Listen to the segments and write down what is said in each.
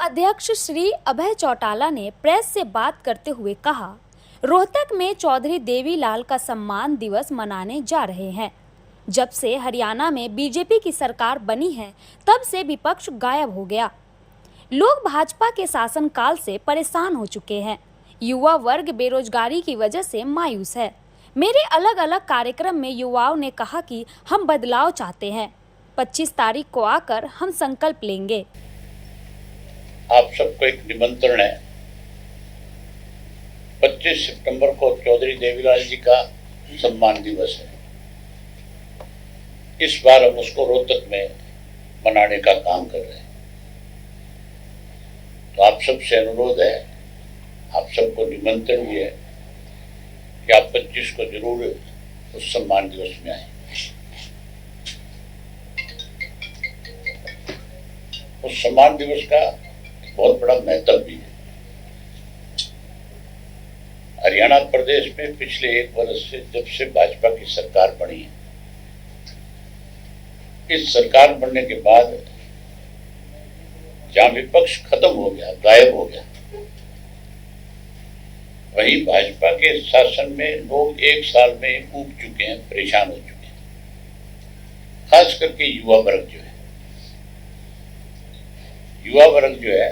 अध्यक्ष श्री अभय चौटाला ने प्रेस से बात करते हुए कहा, रोहतक में चौधरी देवीलाल का सम्मान दिवस मनाने जा रहे हैं। जब से हरियाणा में बीजेपी की सरकार बनी है, तब से विपक्ष गायब हो गया। लोग भाजपा के शासनकाल से परेशान हो चुके हैं। युवा वर्ग बेरोजगारी की वजह से मायूस है। मेरे अलग अलग कार्यक्रम में युवाओं ने कहा कि हम बदलाव चाहते हैं। 25 तारीख को आकर हम संकल्प लेंगे। आप सबको एक निमंत्रण है। 25 सितंबर को चौधरी देवीलाल जी का सम्मान दिवस है। इस बार हम उसको रोहतक में मनाने का काम कर रहे हैं। तो आप सबसे अनुरोध है, आप सबको निमंत्रण भी है कि आप 25 को जरूर उस सम्मान दिवस में आए। उस सम्मान दिवस का बहुत बड़ा महत्व भी है। हरियाणा प्रदेश में पिछले 1 वर्ष से जब से भाजपा की सरकार बनी है, इस सरकार बनने के बाद जहां विपक्ष खत्म हो गया, गायब हो गया, वहीं भाजपा के शासन में लोग 1 साल में ऊब चुके हैं, परेशान हो चुके हैं। खास करके युवा वर्ग जो है,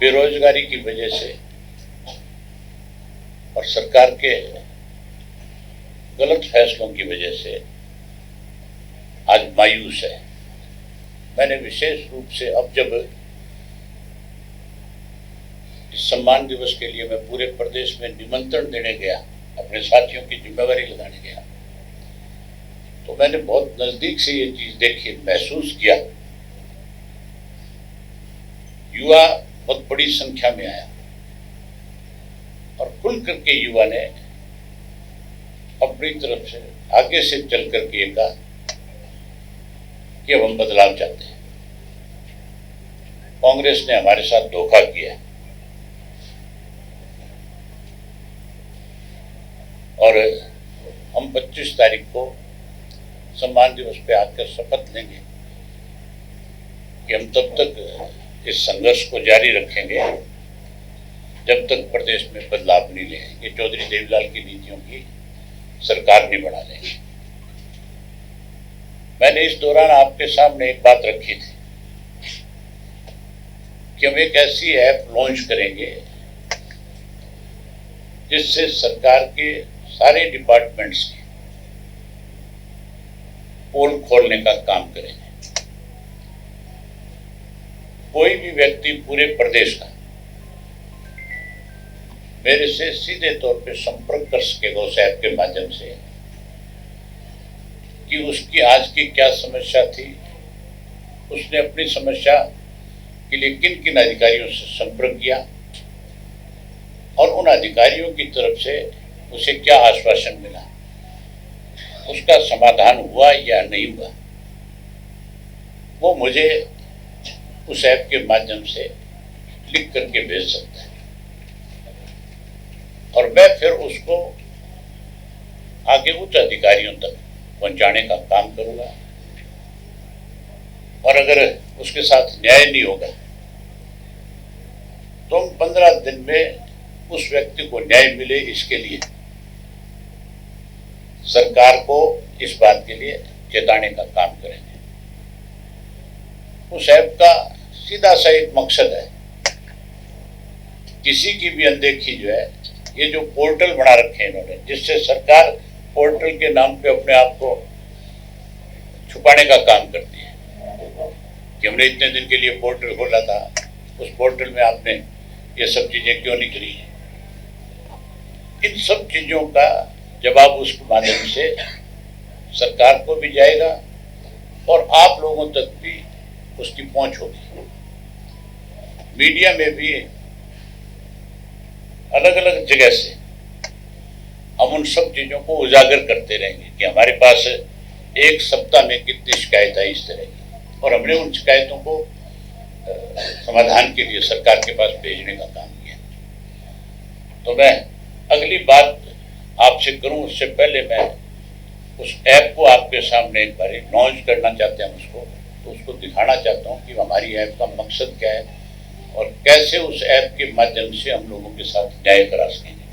बेरोजगारी की वजह से और सरकार के गलत फैसलों की वजह से आज मायूस है। मैंने विशेष रूप से अब जब इस सम्मान दिवस के लिए मैं पूरे प्रदेश में निमंत्रण देने गया, अपने साथियों की जिम्मेवारी लगाने गया, तो मैंने बहुत नजदीक से ये चीज देखी, महसूस किया। युवा बहुत बड़ी संख्या में आया और खुल करके युवा ने अपनी तरफ से आगे से चल करके ये कहा कि अब हम बदलाव चाहते हैं। कांग्रेस ने हमारे साथ धोखा किया और हम 25 तारीख को सम्मान दिवस पे आकर शपथ लेंगे कि हम तब तक इस संघर्ष को जारी रखेंगे जब तक प्रदेश में बदलाव नहीं लेंगे, चौधरी देवीलाल की नीतियों की सरकार नहीं बना लेंगे। मैंने इस दौरान आपके सामने एक बात रखी थी कि हम एक ऐसी ऐप लॉन्च करेंगे जिससे सरकार के सारे डिपार्टमेंट्स की पोल खोलने का काम करेंगे। कोई भी व्यक्ति पूरे प्रदेश का मेरे से सीधे तौर पे संपर्क कर सकेगा उस ऐप के माध्यम से कि उसकी आज की क्या समस्या थी, उसने अपनी समस्या के लिए किन किन अधिकारियों से संपर्क किया और उन अधिकारियों की तरफ से उसे क्या आश्वासन मिला, उसका समाधान हुआ या नहीं हुआ, वो मुझे उस ऐप के माध्यम से लिख करके भेज सकता है और मैं फिर उसको आगे उच्च अधिकारियों तक पहुंचाने का काम करूंगा। और अगर उसके साथ न्याय नहीं होगा तो हम 15 दिन में उस व्यक्ति को न्याय मिले, इसके लिए सरकार को इस बात के लिए चेताने का काम करेंगे। उस ऐप का सीधा सा एक मकसद है, किसी की भी अनदेखी जो है, ये जो पोर्टल बना रखे हैं इन्होंने, जिससे सरकार पोर्टल के नाम पे अपने आप को छुपाने का काम करती है कि हमने इतने दिन के लिए पोर्टल खोला था, उस पोर्टल में आपने ये सब चीजें क्यों नहीं करी है। इन सब चीजों का जवाब उस माध्यम से सरकार को भी जाएगा और आप लोगों तक भी उसकी पहुंच होगी। मीडिया में भी अलग अलग जगह से हम उन सब चीजों को उजागर करते रहेंगे कि हमारे पास 1 सप्ताह में कितनी शिकायत आई इस तरह की, और हमने उन शिकायतों को समाधान के लिए सरकार के पास भेजने का काम किया। तो मैं अगली बात आपसे करूं उससे पहले मैं उस ऐप को आपके सामने एक बार लॉन्च करना चाहते हैं उसको, तो उसको दिखाना चाहता हूँ कि हमारी ऐप का मकसद क्या है और कैसे उस ऐप के माध्यम से हम लोगों के साथ न्याय करा सकेंगे।